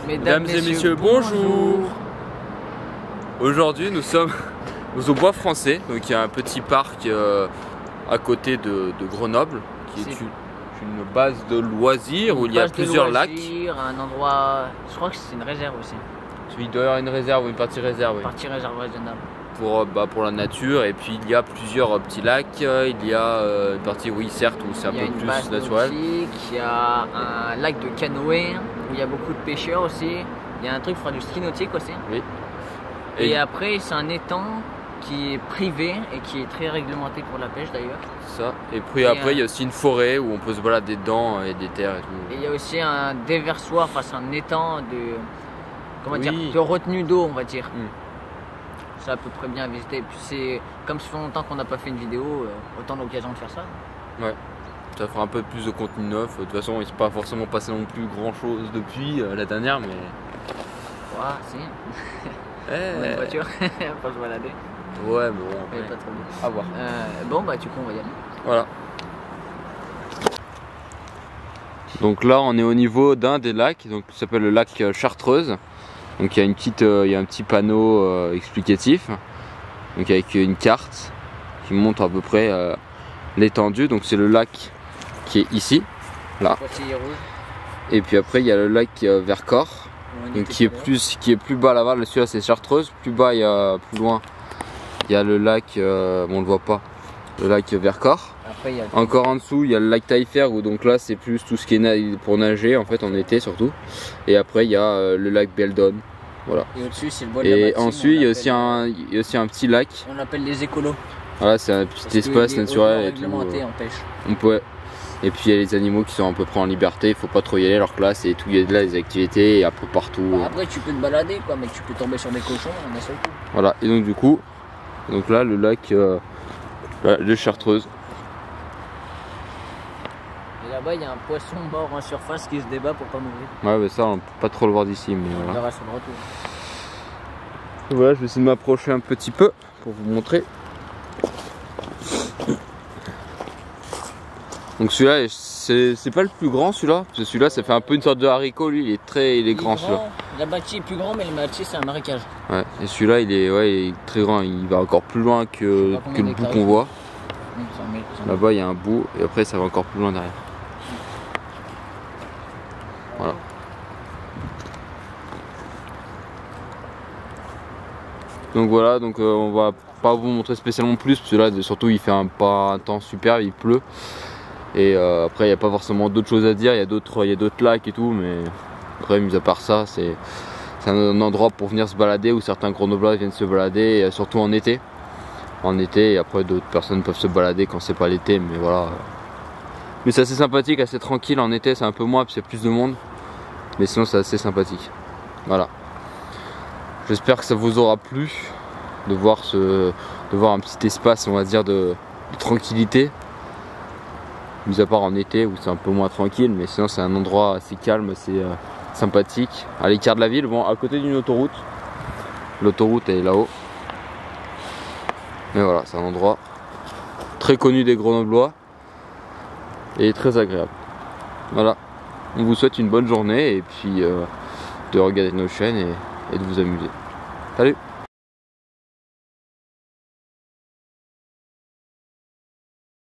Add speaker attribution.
Speaker 1: Mesdames et messieurs, bonjour. Aujourd'hui nous sommes au Bois Français, donc il y a un petit parc à côté de Grenoble qui est une base de loisirs où il y a plusieurs lacs.
Speaker 2: Un endroit, je crois que c'est une réserve aussi.
Speaker 1: Il doit y avoir une réserve ou une partie réserve.
Speaker 2: Une partie réserve raisonnable.
Speaker 1: Pour la nature, et puis il y a plusieurs petits lacs, il y a une partie certes où c'est un peu plus naturel.
Speaker 2: Il y a un lac de canoë où il y a beaucoup de pêcheurs aussi, il y a un truc pour faire du ski nautique aussi.
Speaker 1: Oui.
Speaker 2: Et après c'est un étang qui est privé et qui est très réglementé pour la pêche d'ailleurs.
Speaker 1: Ça. Et puis après il y a aussi une forêt où on peut se balader dedans et des terres et tout.
Speaker 2: Et il y a aussi un déversoir, enfin c'est un étang de retenue d'eau on va dire. C'est à peu près bien à visiter. Et puis c'est comme ça fait longtemps qu'on n'a pas fait une vidéo, autant l'occasion de faire ça.
Speaker 1: Ouais, ça fera un peu plus de contenu neuf. De toute façon, il ne s'est pas forcément passé non plus grand chose depuis la dernière, mais.
Speaker 2: Ouais, si. On a une voiture, faut se balader.
Speaker 1: Ouais, mais bon.
Speaker 2: Mais pas trop bien.
Speaker 1: À voir.
Speaker 2: Bon, bah, du coup, on va y aller.
Speaker 1: Voilà. Donc là, on est au niveau d'un des lacs, donc qui s'appelle le lac Chartreuse. Donc il y a un petit panneau explicatif, donc avec une carte qui montre à peu près l'étendue. Donc c'est le lac qui est ici, là. Et puis après il y a le lac Vercors, donc qui est plus bas là-bas. Celui-là c'est Chartreuse. Plus bas plus loin il y a le lac, on le voit pas, le lac Vercors. Après, encore en dessous il y a le lac Taillefer où donc là c'est plus tout ce qui est pour nager en fait en été surtout. Et après il y a le lac Beldon. Voilà.
Speaker 2: Et au-dessus c'est le bois de la Bâtine.
Speaker 1: Et ensuite il y a aussi un petit lac.
Speaker 2: On l'appelle les écolos.
Speaker 1: Voilà, c'est un petit espace naturel et tout.
Speaker 2: En pêche.
Speaker 1: On peut. Et puis il y a les animaux qui sont à peu près en liberté, il faut pas trop y aller, leur classe et tout, il y a de là des activités et un peu partout.
Speaker 2: Bah, après tu peux te balader quoi, mais tu peux tomber sur des cochons un seul coup.
Speaker 1: Voilà, et donc du coup, là le lac de Chartreuse.
Speaker 2: Et là-bas il y a un poisson mort en surface qui se débat pour pas mourir.
Speaker 1: Ouais, mais ça on peut pas trop le voir d'ici, mais
Speaker 2: on
Speaker 1: voilà.
Speaker 2: verra sur le retour.
Speaker 1: Voilà, je vais essayer de m'approcher un petit peu pour vous montrer. Donc celui-là, c'est pas le plus grand celui-là, parce que celui-là ça fait un peu une sorte de haricot, lui il est grand celui-là.
Speaker 2: La bâtie est plus grand, mais le bâti c'est un marécage.
Speaker 1: Ouais, et celui-là il est très grand, il va encore plus loin que le bout qu'on voit. Là-bas il y a un bout, et après ça va encore plus loin derrière. Voilà. Donc voilà, on va pas vous montrer spécialement plus, parce que là surtout il fait pas un temps superbe, il pleut. Et après il n'y a pas forcément d'autres choses à dire, il y a d'autres lacs et tout, mais après mis à part ça, c'est un endroit pour venir se balader où certains Grenoblois viennent se balader, et surtout en été. En été, et après d'autres personnes peuvent se balader quand c'est pas l'été, mais voilà. Mais c'est assez sympathique, assez tranquille. En été c'est un peu moins, puis il y a plus de monde, mais sinon c'est assez sympathique. Voilà. J'espère que ça vous aura plu de voir un petit espace, on va dire, de tranquillité. Mis à part en été où c'est un peu moins tranquille, mais sinon c'est un endroit assez calme, assez sympathique, à l'écart de la ville, bon, à côté d'une autoroute. L'autoroute est là-haut. Mais voilà, c'est un endroit très connu des Grenoblois et très agréable. Voilà, on vous souhaite une bonne journée et puis de regarder nos chaînes et de vous amuser. Salut!